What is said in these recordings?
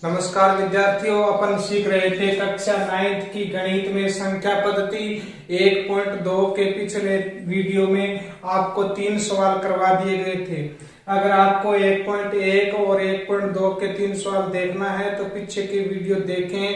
नमस्कार विद्यार्थियों, अपन सीख रहे थे कक्षा 9th की गणित में संख्या पद्धति 1.2 के पिछले वीडियो में आपको 3 सवाल करवा दिए गए थे। अगर आपको 1.1 और 1.2 के 3 सवाल देखना है तो पीछे की वीडियो देखें।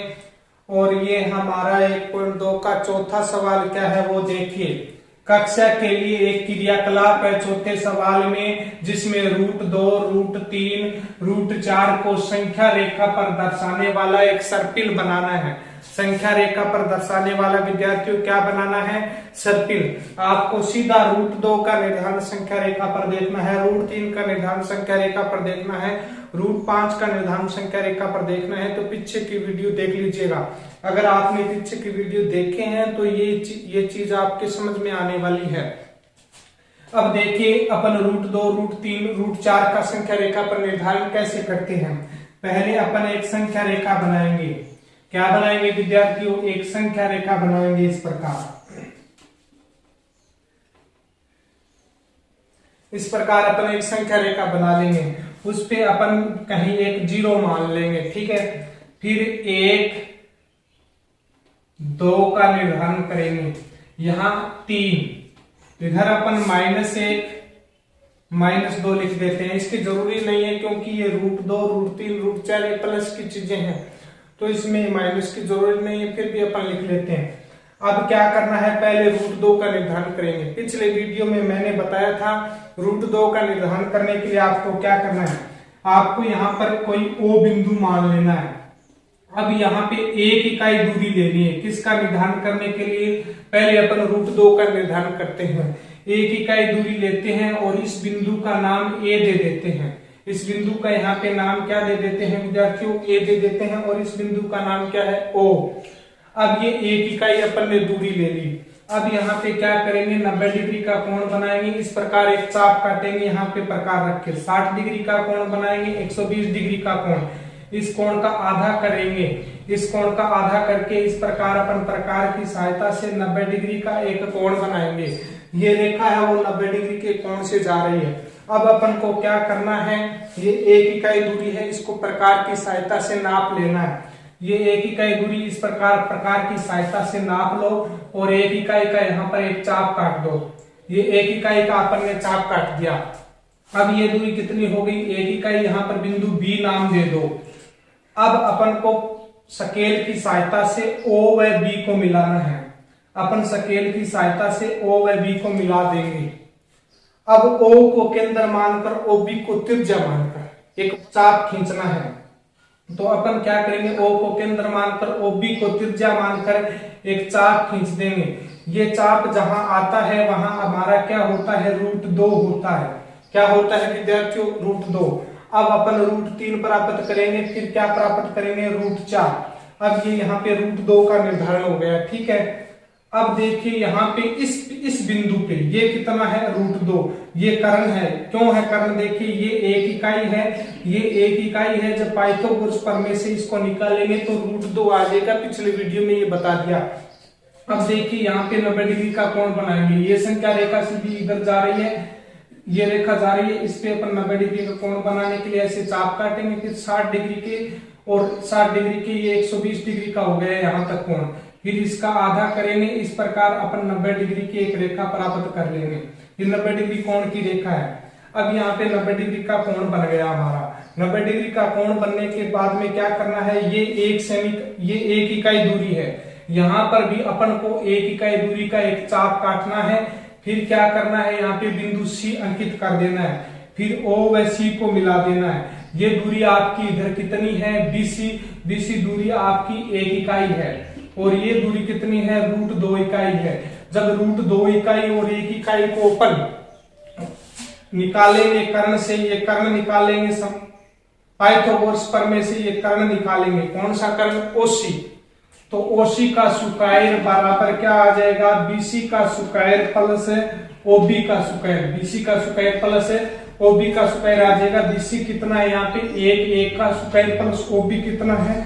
और ये हमारा 1.2 का चौथा सवाल क्या है वो देखिए। कक्षा के लिए एक क्रियाकलाप है चौथे सवाल में, जिसमें √2, √3, √4 को संख्या रेखा पर दर्शाने वाला एक सर्पिल बनाना है। संख्या रेखा पर दर्शाने वाला विद्यार्थियों क्या बनाना है? सर्पिल। आपको सीधा √2 का निर्धारण संख्या रेखा पर देखना है, √3 का निर्धारण संख्या रेखा पर देखना है, √5 का निर्धारण संख्या रेखा पर देखना है। तो पीछे की वीडियो देख लीजिएगा। अगर आपने पीछे की वीडियो देखे हैं तो ये चीज आपके समझ में आने वाली है। अब देखिए अपन √2, √3, √4 का संख्या रेखा पर निर्धारण कैसे करते हैं। पहले अपन एक संख्या रेखा बनाएंगे। क्या बनाएंगे विद्यार्थियों? एक संख्या रेखा बनाएंगे इस प्रकार अपन एक संख्या रेखा बना लेंगे। उस पे अपन कहीं एक 0 मान लेंगे, ठीक है। फिर 1, 2 का निर्धारण करेंगे, यहाँ 3, इधर अपन -1, -2 लिख देते हैं। इसकी जरूरी नहीं है क्योंकि ये √2, √3, √4 ये प्लस की चीजें हैं, तो इसमें माइनस की जरूरत नहीं है, फिर भी अपन लिख लेते हैं। अब क्या करना है? पहले √2 का निर्धारण करेंगे। पिछले वीडियो में मैंने बताया था √2 का निर्धारण करने के लिए आपको क्या करना है, आपको यहाँ पर कोई O बिंदु मान लेना है। अब यहाँ पे 1 इकाई दूरी लेनी है। किसका निर्धारण करने के लिए? पहले अपन √2 का निर्धारण करते हैं। 1 इकाई दूरी लेते हैं और इस बिंदु का नाम A दे देते हैं। इस बिंदु का यहाँ पे नाम क्या दे देते हैं विद्यार्थियों? A दे देते हैं और इस बिंदु का नाम क्या है? O। अब ये 1 इकाई अपन ने दूरी ले ली। अब यहाँ पे क्या करेंगे? 90 डिग्री का कोण बनाएंगे। इस प्रकार एक चाप काटेंगे, यहाँ पे प्रकार रख के 60 डिग्री का कोण बनाएंगे, 120 डिग्री का कोण। इस कोण का आधा करेंगे। इस कोण का आधा करके इस प्रकार अपन प्रकार की सहायता से 90 डिग्री का एक कोण बनाएंगे। ये रेखा है वो 90 डिग्री के कोण से जा रही है। अब अपन को क्या करना है? ये 1 इकाई दूरी है, इसको प्रकार की सहायता से नाप लेना है। ये 1 इकाई दूरी इस प्रकार की सहायता से नाप लो और 1 इकाई का यहाँ पर एक चाप काट दो। ये 1 इकाई का अपन ने चाप काट दिया। अब ये दूरी कितनी हो गई? 1 इकाई। यहाँ पर बिंदु B नाम दे दो। अब अपन को स्केल की सहायता से O व B को मिलाना है। अपन स्केल की सहायता से O व B को मिला देंगे। अब O को केंद्र मानकर OB को त्रिज्या मानकर एक चाप खींचना है। तो अपन क्या करेंगे? O को केंद्र मानकर OB को त्रिज्या मानकर एक चाप खींच देंगे। ये चाप जहां आता है वहां हमारा क्या होता है? √2 होता है। क्या होता है विद्यार्थियों? √2। अब अपन √3 प्राप्त करेंगे, फिर क्या प्राप्त करेंगे? √4। अब ये यहाँ पे √2 का निर्धारण हो गया, ठीक है। अब देखिए यहाँ पे इस बिंदु पे ये कितना है? √2। ये कर्ण है। क्यों है कर्ण? देखिए ये 1 इकाई है, ये 1 इकाई है। जब पाइथागोरस प्रमेय से इसको निकालेंगे तो √2 आ जाएगा। पिछले वीडियो में ये बता दिया। अब देखिए यहाँ पे 90 डिग्री का कोण बनाएंगे। ये संख्या रेखा सीधी इधर जा रही है, ये रेखा जा रही है। इस पे अपन 90 डिग्री का कोण बनाने के लिए ऐसे चाप काटेंगे, फिर 60 डिग्री के और 60 डिग्री के ये 120 डिग्री का हो गया यहाँ तक कोण। फिर इसका आधा करेंगे। इस प्रकार अपन 90 डिग्री की एक रेखा प्राप्त कर लेंगे। ये 90 डिग्री कोण की रेखा है। अब यहाँ पे 90 डिग्री का कोण बन गया हमारा। 90 डिग्री का कोण बनने के बाद में क्या करना है? ये 1 इकाई दूरी है। यहाँ पर भी अपन को 1 इकाई दूरी का एक चाप काटना है। फिर क्या करना है? यहाँ पे बिंदु C अंकित कर देना है। फिर O व C को मिला देना है। ये दूरी आपकी इधर कितनी है? BC दूरी आपकी 1 इकाई है और ये दूरी कितनी है? √2 इकाई है। जब √2 इकाई और 1 इकाई को अपन निकालेंगे कर्ण से, ये कर्ण निकालेंगे पाइथागोरस प्रमेय से, ये कर्ण निकालेंगे। कौन सा कर्ण? OC। तो OC का स्क्वायर बराबर क्या आ जाएगा? BC का स्क्वायर प्लस OB का स्क्वायर। BC का स्क्वायर प्लस OB का स्क्वायर आ जाएगा। BC कितना है यहाँ पे? 1 का स्क्वायर प्लस OB कितना है?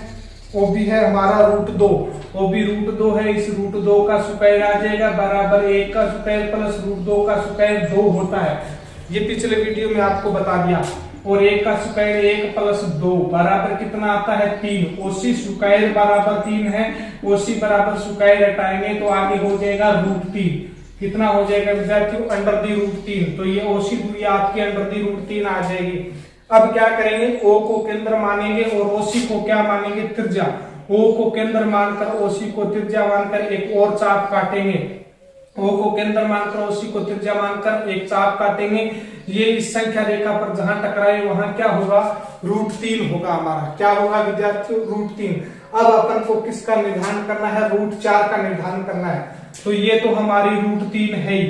OB है हमारा √2। OB √2 है। इस √2 का स्क्वायर आ जाएगा बराबर 1 का स्क्वायर प्लस √2 का स्क्वायर 2 होता है। ये पिछले वीडियो में आपको बता दिया। और 1 का स्क्वायर 1 प्लस 2 बराबर कितना आता है 3। ओसी स्क्वायर बराबर 3 है, ओसी बराबर स्क्वायर हटाएंगे तो आगे हो जाएगा √3। कितना हो जाएगा विद्यार्थियों √3। तो ये ओसी दूरी आपकी √3 आ जाएगी। अब क्या करेंगे, ओ को केंद्र मानेंगे और ओसी को क्या मानेंगे त्रिज्या। ओ को केंद्र मानकर ओसी को त्रिज्या मानकर एक और चाप काटेंगे। ओ को केंद्र मानकर ओसी को त्रिज्या मानकर एक चाप काटेंगे। ये इस संख्या रेखा पर जहां टकराए वहां क्या होगा √3 होगा हमारा। क्या होगा विद्यार्थियों √3। अब अपन को किसका निर्धारण करना है √4 का निर्धारण करना है। तो ये तो हमारी √3 है ही,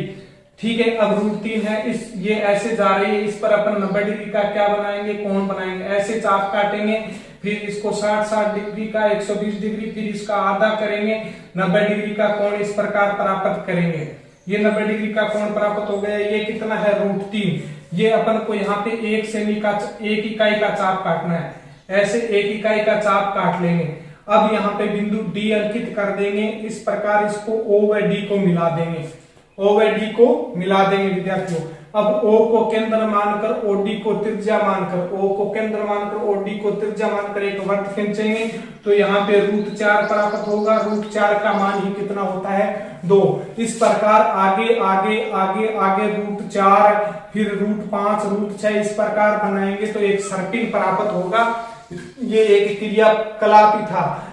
ठीक है। अब √3 है, इस ये ऐसे जा रही है, इस पर अपन 90 डिग्री का क्या बनाएंगे कोण बनाएंगे। ऐसे चाप काटेंगे, फिर इसको 60 डिग्री का 120 डिग्री, फिर इसका आधा करेंगे 90 डिग्री का कोण इस प्रकार प्राप्त करेंगे। ये 90 डिग्री का कोण प्राप्त हो गया। ये कितना है √3। ये अपन को यहाँ पे 1 सेमी का 1 इकाई का चाप काटना है। ऐसे 1 इकाई का चाप काट लेंगे। अब यहाँ पे बिंदु D अंकित कर देंगे। इस प्रकार इसको O व D को मिला देंगे। O व D को मिला देंगे विद्यार्थियों। अब O को केंद्र मानकर OD को त्रिज्या मानकर, O को केंद्र मानकर OD को त्रिज्या मानकर एक वृत्त खींचेंगे तो यहाँ पे √4 प्राप्त होगा। √4 का मान ही कितना होता है 2। इस प्रकार आगे आगे आगे आगे √4 फिर √5 √6 इस प्रकार बनाएंगे तो एक सर्किल प्राप्त होगा। ये एक क्रियाकलाप ही था।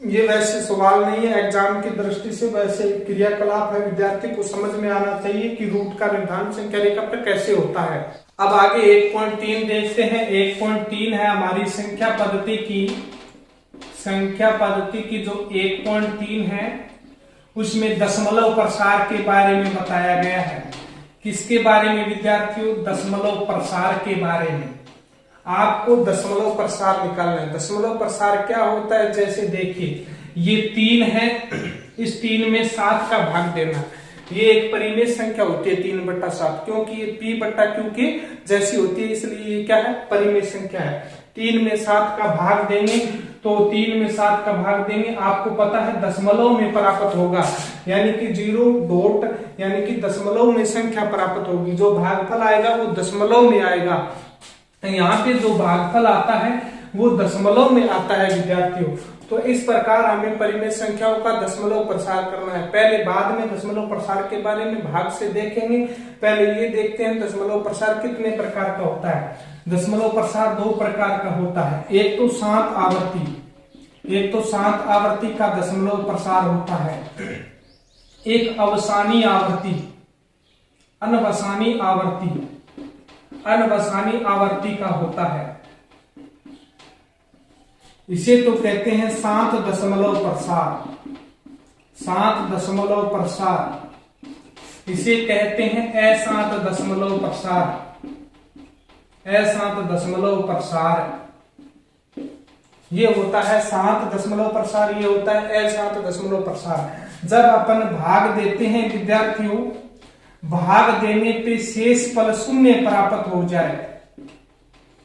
ये वैसे सवाल नहीं है एग्जाम की दृष्टि से, वैसे क्रियाकलाप है, विद्यार्थी को समझ में आना चाहिए कि रूट का निर्धारण संख्या रेखा पर कैसे होता है। अब आगे 1.3 देखते हैं। 1.3 है हमारी संख्या पद्धति की जो 1.3 है उसमें दशमलव प्रसार के बारे में बताया गया है। किसके बारे में विद्यार्थियों, दशमलव प्रसार के बारे में। आपको दशमलव प्रसार निकालना है। दशमलव प्रसार क्या होता है, जैसे देखिए ये 3 है, इस 3 में 7 का भाग देना। ये एक परिमेय संख्या होती है 3/7, क्योंकि ये P/Q के जैसी होती है, इसलिए ये क्या है परिमेय संख्या है। 3 में 7 का भाग देंगे तो 3 में 7 का भाग देंगे, आपको पता है दशमलव में प्राप्त होगा, यानी कि 0 डॉट यानी कि दशमलव में संख्या प्राप्त होगी। जो भागफल आएगा वो दशमलव में आएगा। यहाँ पे जो भागफल आता है वो दशमलव में आता है विद्यार्थियों। तो इस प्रकार हमें परिमेय संख्याओं का दशमलव प्रसार करना है। पहले बाद में दशमलव प्रसार के बारे में भाग से देखेंगे, पहले ये देखते हैं दशमलव प्रसार कितने प्रकार का होता है। दशमलव प्रसार 2 प्रकार का होता है। एक तो शांत आवृत्ति का दशमलव प्रसार होता है। एक अवसानी आवृत्ति का होता है। इसे तो कहते हैं शांत दशमलव प्रसार। इसे कहते हैं अशांत दशमलव प्रसार। ये होता है शांत दशमलव प्रसार, ये होता है अशांत दशमलव प्रसार। जब अपन भाग देते हैं विद्यार्थियों, भाग देने पे शेष फल 0 प्राप्त हो जाए,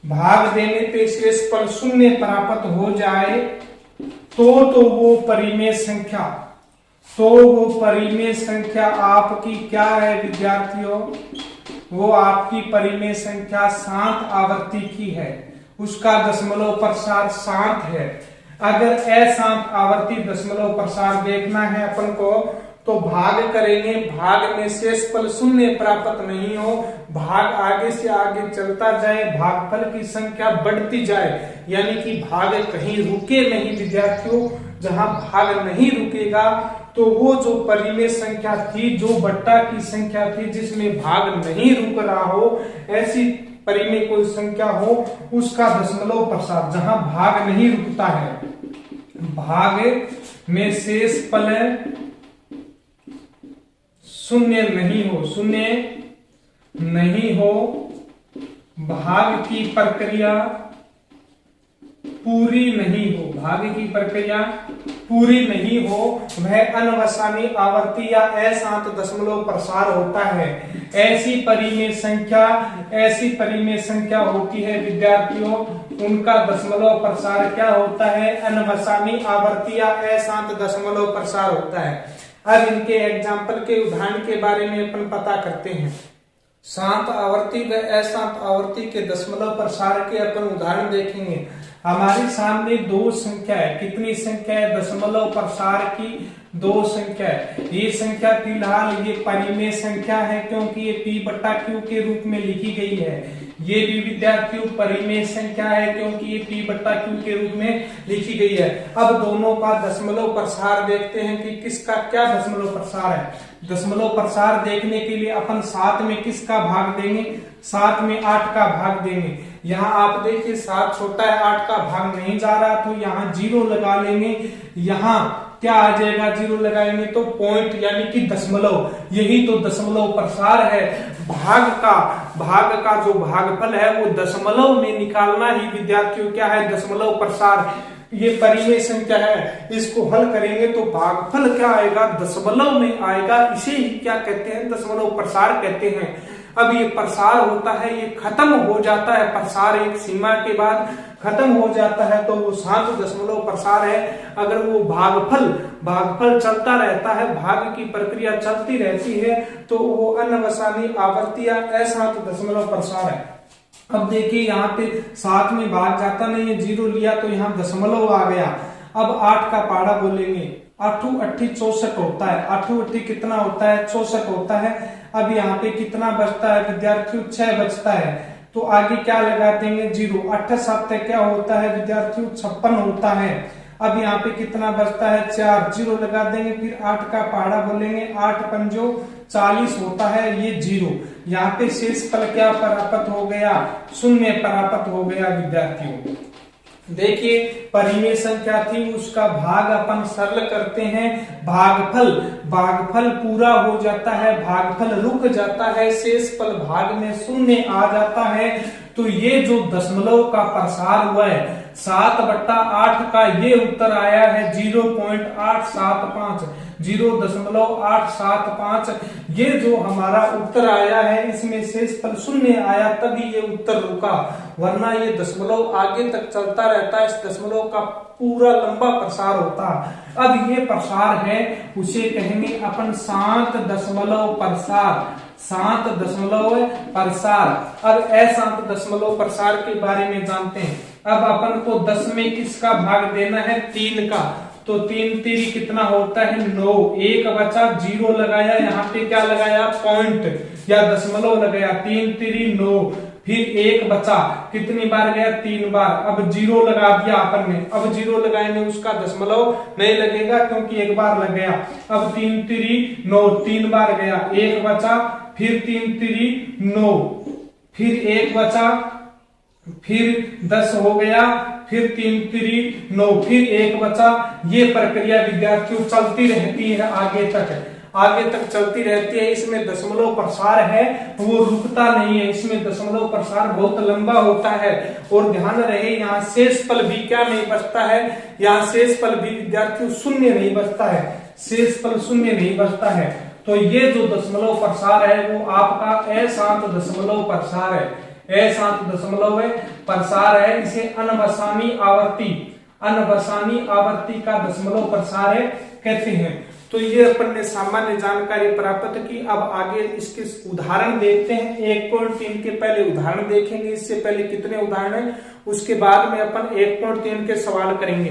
भाग देने पे शेष फल 0 प्राप्त हो जाए तो वो परिमेय संख्या आपकी क्या है विद्यार्थियों, वो आपकी परिमेय संख्या शांत आवृत्ति की है। उसका दशमलव प्रसार शांत है। अगर अशांत आवर्ती दशमलव प्रसार देखना है अपन को तो भाग करेंगे, भाग में शेष फल 0 प्राप्त नहीं हो, भाग आगे से आगे चलता जाए, भागफल की संख्या बढ़ती जाए, यानी कि भाग कहीं रुके नहीं विद्यार्थियों। जहां भाग नहीं रुकेगा तो वो जो परिमेय संख्या थी, जो बट्टा की संख्या थी जिसमें भाग नहीं रुक रहा हो, ऐसी परिमेय कोई संख्या हो उसका दशमलव प्रसार, जहां भाग नहीं रुकता है, भाग में शेष फल 0 नहीं हो, भाग की प्रक्रिया पूरी नहीं हो, वह अनवसानी आवर्ती या अशांत दशमलव प्रसार होता है। ऐसी परिमेय संख्या होती है विद्यार्थियों, उनका दशमलव प्रसार क्या होता है, अनवसानी आवर्ती या अशांत दशमलव प्रसार होता है। अब इनके एग्जाम्पल के उदाहरण के बारे में अपन पता करते हैं। शांत आवर्ती व अशांत आवर्ती के दशमलव प्रसार के अपन उदाहरण देखेंगे। हमारे सामने दो संख्या है, कितनी संख्या है? दशमलव प्रसार की दो संख्या है। ये संख्या फिलहाल ये परिमेय संख्या है क्योंकि ये P/Q के रूप में लिखी गई है। ये भी विद्यार्थियों परिमेय संख्या है क्योंकि ये P/Q के रूप में लिखी गई है। अब दोनों का दशमलव प्रसार देखते हैं कि किसका क्या दशमलव प्रसार है। दशमलव प्रसार देखने के लिए अपन 7 में किसका भाग देंगे? 7 में 8 का भाग देंगे। यहाँ आप देखिए 7 छोटा है, 8 का भाग नहीं जा रहा, तो यहाँ 0 लगा लेंगे। यहाँ क्या आ जाएगा? 0 लगाएंगे तो पॉइंट यानी कि दशमलव, यही तो दशमलव प्रसार है। भाग का जो भागफल है वो दशमलव में निकालना ही विद्यार्थियों क्या है? दशमलव प्रसार। ये परिमेय संख्या है, इसको हल करेंगे तो भागफल क्या आएगा? दशमलव में आएगा। इसे ही क्या कहते हैं? दशमलव प्रसार कहते हैं। अब ये प्रसार होता है, ये खत्म हो जाता है, प्रसार एक सीमा के बाद खत्म हो जाता है तो वो शांत दशमलव प्रसार है। अगर वो भागफल चलता रहता है, भाग की प्रक्रिया चलती रहती है, तो वो अनवसानी आवर्ती या अशांत दशमलव प्रसार है। अब देखिए यहाँ पे 7 में भाग जाता नहीं है, 0 लिया तो यहाँ दशमलव आ गया। अब 8 का पाड़ा बोलेंगे, 8 8 64 होता है। 8 8 कितना होता है? 64 होता है। अब यहाँ पे कितना बचता है विद्यार्थियों? 6 बचता है। तो आगे क्या लगा देंगे? 0। 8 7 क्या होता है विद्यार्थियों? 56 होता है। अब यहाँ पे कितना बचता है? 4, 0 लगा देंगे। फिर 8 का पहाड़ा बोलेंगे, 8 पंजो 40 होता है, ये 0। यहाँ पे शेष पल क्या परापत हो गया? शून्य परापत हो गया विद्यार्थियों। देखिए परिमेय संख्या थी, उसका भाग अपन सरल करते हैं। भागफल पूरा हो जाता है, भागफल रुक जाता है, शेष पल भाग में शून्य आ जाता है। तो ये जो दशमलव का प्रसार हुआ है 7/8 का ये उत्तर आया है 0.875, 0.875। ये जो हमारा उत्तर आया है इसमें शेष पल शून्य आया, तभी ये उत्तर रुका, वरना ये दशमलव आगे तक चलता रहता है। इस दशमलव का पूरा लंबा प्रसार होता। अब ये प्रसार है, उसे कहेंगे अपन शांत दशमलव प्रसार। शांत दशमलव प्रसार। अब अशांत दशमलव प्रसार के बारे में जानते हैं। अब अपन को 10 में किसका भाग देना है? 3 का। तो 3 3 कितना होता है? 9। 1 बचा, 0 लगाया, यहाँ पे क्या लगाया? पॉइंट या दशमलव लगाया। 3 3 9। फिर 1 बचा, कितनी बार गया? 3 बार। अब 0 लगा दिया अपन ने। अब 0 लगाएंगे, उसका दशमलव नहीं लगेगा क्योंकि 1 बार लग गया। अब 3 3 9, 3 बार गया, 1 बचा, फिर 3 3 9, फिर 1 बचा, फिर 10 हो गया, फिर 3 3 9, फिर 1 बचा। ये प्रक्रिया विद्यार्थियों चलती रहती है, आगे तक चलती रहती है। इसमें दशमलव प्रसार है वो रुकता नहीं है, इसमें दशमलव प्रसार बहुत लंबा होता है। और ध्यान रहे यहाँ शेष पल भी क्या नहीं बचता है? यहाँ शेष पल भी विद्यार्थियों शून्य नहीं बचता है, शेष पल शून्य नहीं बचता है। तो ये जो दशमलव प्रसार है वो आपका अशांत दशमलव प्रसार है। अशांत दशमलव प्रसार है, इसे अनवसानी आवर्ती का दशमलव प्रसार है कहते हैं। तो ये अपन ने सामान्य जानकारी प्राप्त की। अब आगे इसके उदाहरण देखते हैं। 1.3 के पहले उदाहरण देखेंगे। इससे पहले कितने उदाहरण हैं उसके बाद में अपन 1.3 के सवाल करेंगे।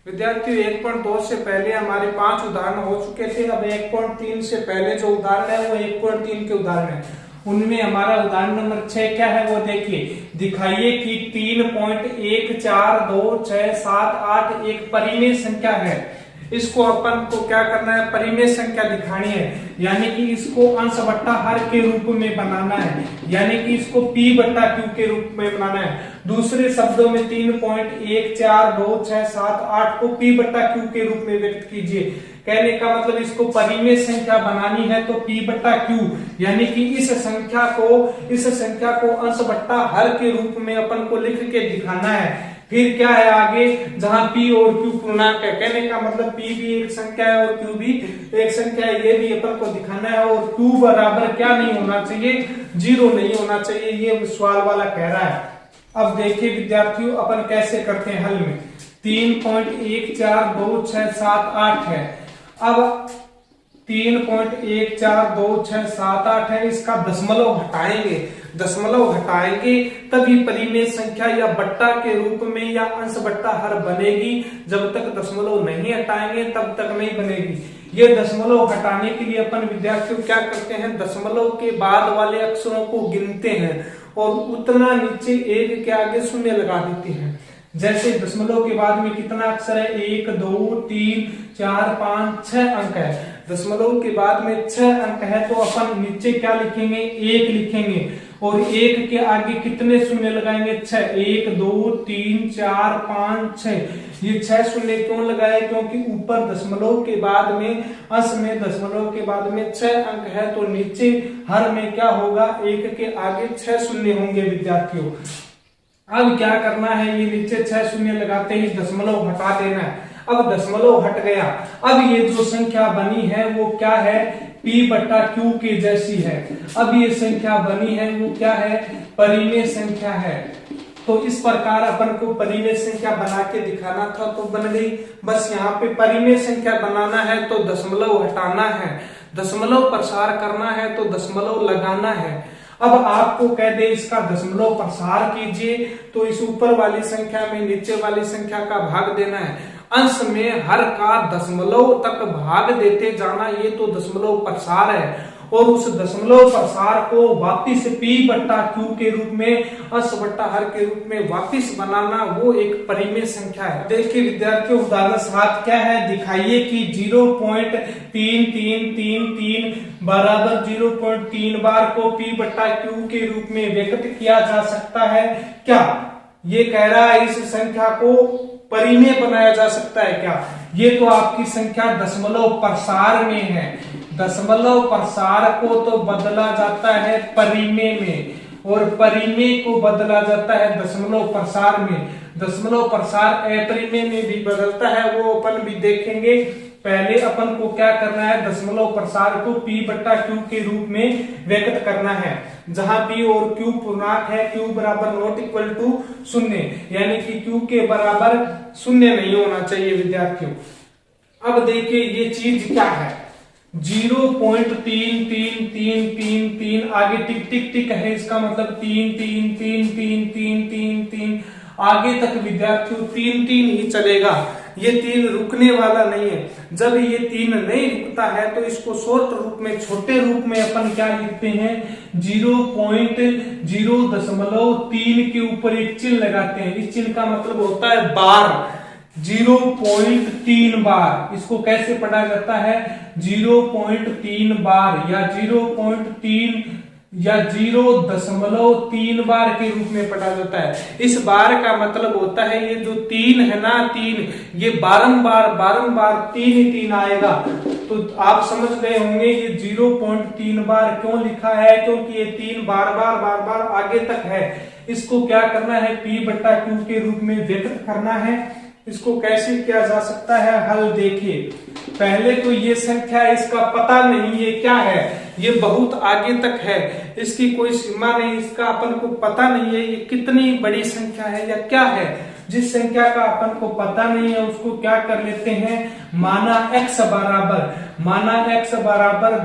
विद्यार्थियों 1.2 से पहले हमारे 5 उदाहरण हो चुके थे। अब 1.3 से पहले जो उदाहरण है वो 1.3 के उदाहरण है। उनमें हमारा उदाहरण नंबर 6 क्या है वो देखिए। दिखाइए कि 3.14267 एक परिमेय संख्या है। इसको अपन को क्या करना है? परिमेय संख्या दिखानी है, यानी कि इसको अंश बट्टा हर के रूप में बनाना है, यानी कि इसको P/Q के रूप में बनाना है। दूसरे शब्दों में 3.14267 को P/Q के रूप में व्यक्त कीजिए। कहने का मतलब इसको परिमेय संख्या बनानी है तो P/Q, यानी कि इस संख्या को अंश बट्टा हर के रूप में अपन को लिख के दिखाना है। फिर क्या है आगे? जहां P और Q पूर्णांक है, कहने का मतलब P भी एक संख्या है और Q भी एक संख्या है, ये भी अपन को दिखाना है। और Q बराबर क्या नहीं होना चाहिए? 0 नहीं होना चाहिए, ये सवाल वाला कह रहा है। अब देखिए विद्यार्थियों अपन कैसे करते हैं हल में। 3.14267 है। अब 3.14267 है, इसका दशमलव हटाएंगे। दशमलव हटाएंगे तभी परिमेय संख्या या बट्टा के रूप में या अंश बट्टा हर बनेगी। जब तक दशमलव नहीं हटाएंगे तब तक नहीं बनेगी। ये दशमलव हटाने के लिए अपन विद्यार्थियों क्या करते हैं, दशमलव के बाद वाले अक्षरों को गिनते हैं और उतना नीचे एक के आगे शून्य लगा देते हैं। जैसे दशमलव के बाद में कितना अक्षर है, 1 2 3 4 5 6 अंक है। दशमलव के बाद में 6 अंक है तो अपन नीचे क्या लिखेंगे, 1 लिखेंगे और 1 के आगे कितने शून्य लगाएंगे, 6। 1 2 3 4 5 6। ये 6 शून्य क्यों लगाए, क्योंकि ऊपर दशमलव के बाद में अंश में दशमलव के बाद में 6 अंक है तो नीचे हर में क्या होगा, 1 के आगे 6 शून्य होंगे विद्यार्थियों। अब क्या करना है, ये नीचे 6 शून्य लगाते ही दशमलव हटा देना है। अब दशमलव हट गया, अब ये जो संख्या बनी है वो क्या है, P बट्टा Q के जैसी है। अब ये संख्या बनी है वो क्या है, परिमेय संख्या है। तो इस प्रकार अपन को परिमेय संख्या बना के दिखाना था तो बन गई। बस यहाँ पे परिमेय संख्या बनाना है तो दशमलव हटाना है, दशमलव प्रसार करना है तो दशमलव लगाना है। अब आपको कह दे इसका दशमलव प्रसार कीजिए तो इस ऊपर वाली संख्या में नीचे वाली संख्या का भाग देना है। अंश में हर का दशमलव तक भाग देते जाना, ये तो दशमलव प्रसार है। और उस दशमलव प्रसार को वापिस P बट्टा Q के रूप में, अंश बट्टा हर के रूप में वापिस बनाना, वो एक परिमेय संख्या है। देखिए विद्यार्थियों, उदाहरण 7 क्या है, दिखाइए कि 0.3333 बराबर 0.3 बार को P बट्टा Q के रूप में व्यक्त किया जा सकता है क्या। ये कह रहा है इस संख्या को परिमेय बनाया जा सकता है क्या। ये तो आपकी संख्या दशमलव प्रसार में है, दशमलव प्रसार को तो बदला जाता है परिमेय में और परिमेय को बदला जाता है दशमलव प्रसार में। दशमलव प्रसार अपरिमेय में भी बदलता है, वो अपन भी देखेंगे। पहले अपन को क्या करना है, दशमलव प्रसार को P बट्टा Q के रूप में व्यक्त करना है, जहां P और Q पूर्णांक है। Q बराबर नॉट इक्वल टू 0, यानी कि Q के बराबर 0 नहीं होना चाहिए विद्यार्थियों। अब देखिए ये चीज क्या है, 0.3333 आगे टिक टिक टिक है, इसका मतलब 3 3 3 3 3 3 3 आगे तक विद्यार्थियों 3 3 ही चलेगा। ये 3 रुकने वाला नहीं है। जब ये 3 नहीं रुकता है तो इसको शॉर्ट रूप में, छोटे रूप में अपन क्या लिखते हैं, 0.0.3 के ऊपर एक चिन्ह लगाते हैं। इस चिन्ह का मतलब होता है बार, 0.3 बार। इसको कैसे पढ़ा जाता है, 0.3 बार या 0.3 या 0.3 बार के रूप में पढ़ा जाता है। इस बार का मतलब होता है ये जो 3 है ना, 3 ये बारंबार बारंबार 3 ही 3 आएगा। तो आप समझ गए होंगे ये 0.3 बार क्यों लिखा है, क्योंकि ये 3 बार बार आगे तक है। इसको क्या करना है, P बट्टा Q के रूप में व्यक्त करना है। इसको कैसे किया जा सकता है, हल देखिए। पहले तो ये संख्या इसका पता नहीं ये क्या है, ये बहुत आगे तक है, इसकी कोई सीमा नहीं, इसका अपन को पता नहीं है ये कितनी बड़ी संख्या है या क्या है। जिस संख्या का अपन को पता नहीं है उसको क्या कर लेते हैं, माना x बराबर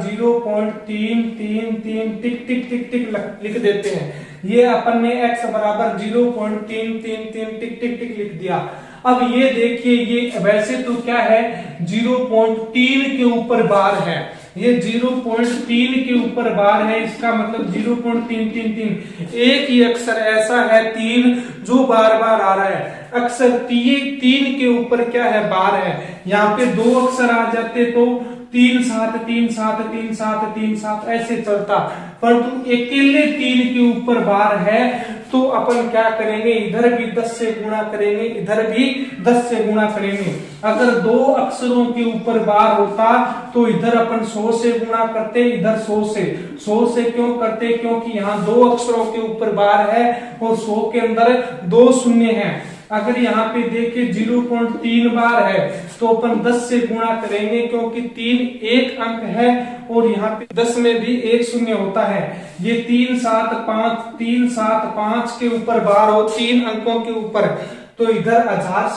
0.333 टिक टिक टिक टिक लिख देते हैं। ये अपन ने x बराबर 0.333 टिक टिक टिक लिख दिया। अब ये देखिए, ये वैसे तो क्या है, 0.3 के ऊपर बार है, ये 0.3 के ऊपर बार है, इसका मतलब 0.333। एक ही अक्षर ऐसा है 3 जो बार बार आ रहा है। अक्षर 3 के ऊपर क्या है, बार है। यहाँ पे 2 अक्षर आ जाते तो 3 7 3 7 3 7 3 7 ऐसे चलता, परंतु अकेले 3 के ऊपर बार है तो अपन क्या करेंगे, इधर भी 10 से गुणा करेंगे, इधर भी 10 से गुणा करेंगे। अगर 2 अक्षरों के ऊपर बार होता तो इधर अपन 100 से गुणा करते, इधर 100 से क्यों करते, क्योंकि यहाँ 2 अक्षरों के ऊपर बार है और 100 के अंदर 2 शून्य हैं। अगर यहाँ पे देखिए 0.3 बार है तो अपन 10 से गुणा करेंगे, क्योंकि 3 एक अंक है और यहाँ पे 10 में भी 1 शून्य होता है। ये 3 7 5 के ऊपर बार हो, 3 अंकों के ऊपर, तो तो इधर 1000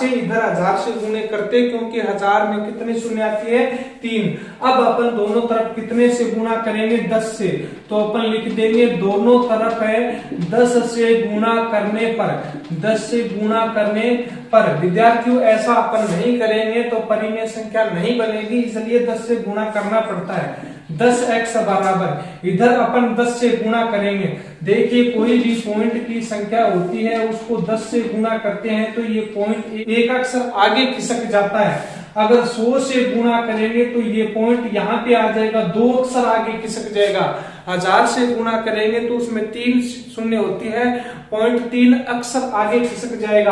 से गुणे करते, क्योंकि 1000 में कितने शून्य आती है 3। अब अपन दोनों तरफ कितने से गुणा करेंगे 10 से, तो अपन लिख देंगे दोनों तरफ है 10 से गुणा करने पर, 10 से गुणा करने पर। विद्यार्थियों ऐसा अपन नहीं करेंगे तो परिमेय संख्या नहीं बनेगी, इसलिए 10 से गुणा करना पड़ता है। 10x बराबर इधर अपन 10 से गुणा करेंगे। देखिए कोई भी पॉइंट की संख्या होती है उसको 10 से गुणा करते हैं तो ये पॉइंट एक अक्षर आगे खिसक जाता है। अगर 100 से गुणा करेंगे तो ये पॉइंट यहाँ पे आ जाएगा, 2 अक्षर आगे खिसक जाएगा। 1000 से गुणा करेंगे तो उसमें 3 शून्य होती है, पॉइंट 3 अक्षर आगे खिसक जाएगा।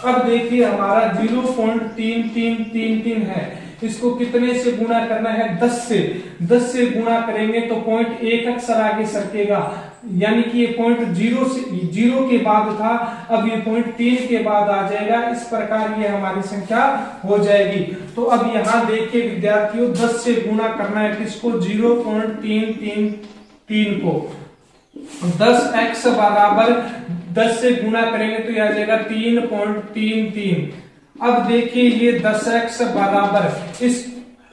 अब देखिए हमारा 0.3333 है, इसको कितने से गुणा करना है 10 से। 10 से गुणा करेंगे तो पॉइंट एक अक्षर आगे सरकेगा, यानी कि ये पॉइंट 0 के बाद था, अब ये पॉइंट 3 के बाद आ जाएगा। इस प्रकार ये हमारी संख्या हो जाएगी। तो अब यहाँ देखिए विद्यार्थियों 10 से गुणा करना है किसको 0.333 को। 10x बराबर 10 से गुणा करेंगे तो यह आ जाएगा 3.33। अब देखिए ये 10x बराबर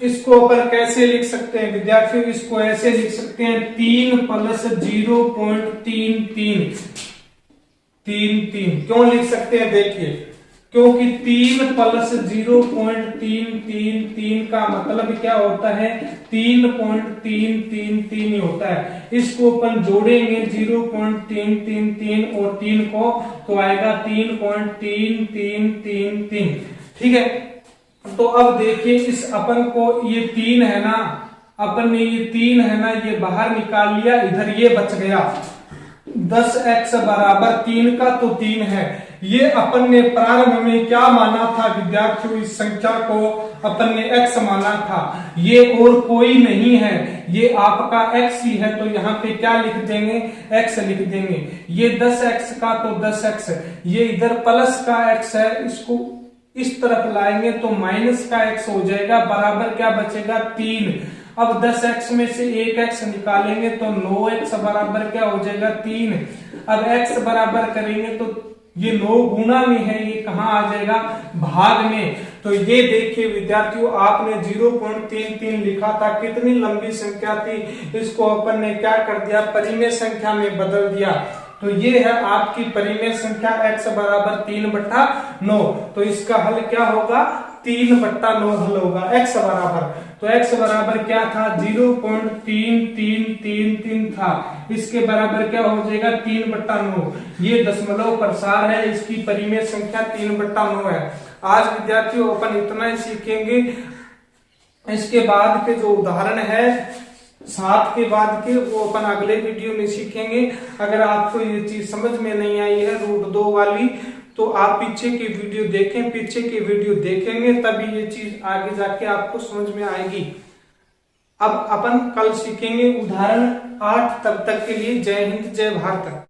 इसको अपन कैसे लिख सकते हैं विद्यार्थियों, इसको ऐसे लिख सकते हैं 3 + 0.3333। क्यों लिख सकते हैं देखिए, क्योंकि 3 + 0.333 का मतलब क्या होता है 3.333 होता है। इसको अपन जोड़ेंगे 0.333 और 3 को तो आएगा 3.3333। ठीक है, तो अब देखिए इस अपन को ये 3 है ना, अपन ने ये 3 है ना ये बाहर निकाल लिया, इधर ये बच गया। 10x बराबर 3 का तो 3 है। ये अपन ने प्रारंभ में क्या माना था विद्यार्थियों, इस संख्या को अपन ने x माना था, ये और कोई नहीं है, ये आपका x ही है। तो यहाँ पे क्या लिख देंगे x लिख देंगे। ये 10x का तो 10x, ये इधर प्लस का x है, इसको इस तरफ लाएंगे तो माइनस का x हो जाएगा, बराबर क्या बचेगा 3। अब 10x में से 1x निकालेंगे तो 9x बराबर क्या हो जाएगा 3। अब x बराबर करेंगे तो ये 9 गुना में है, ये कहाँ आ जाएगा भाग में। तो ये देखिए विद्यार्थियों आपने 0.33 लिखा था, कितनी लंबी संख्या थी, इसको अपन ने क्या कर दिया परिमेय संख्या में बदल दिया। तो ये है आपकी परिमेय संख्या x बराबर 3/9। तो इसका हल क्या होगा 3/9 हल होगा x बराबर। तो x बराबर क्या था 0.3333 था, इसके बराबर क्या हो जाएगा 3/9। ये दशमलव प्रसार है, इसकी परिमेय संख्या 3/9 है। आज विद्यार्थियों अपन इतना ही सीखेंगे। इसके बाद के जो उदाहरण है 7 के बाद के वो अपन अगले वीडियो में सीखेंगे। अगर आपको ये चीज समझ में नहीं आई है √2 वाली तो आप पीछे की वीडियो देखें, पीछे की वीडियो देखेंगे तभी ये चीज आगे जाके आपको समझ में आएगी। अब अपन कल सीखेंगे उदाहरण 8। तब तक के लिए जय हिंद जय भारत।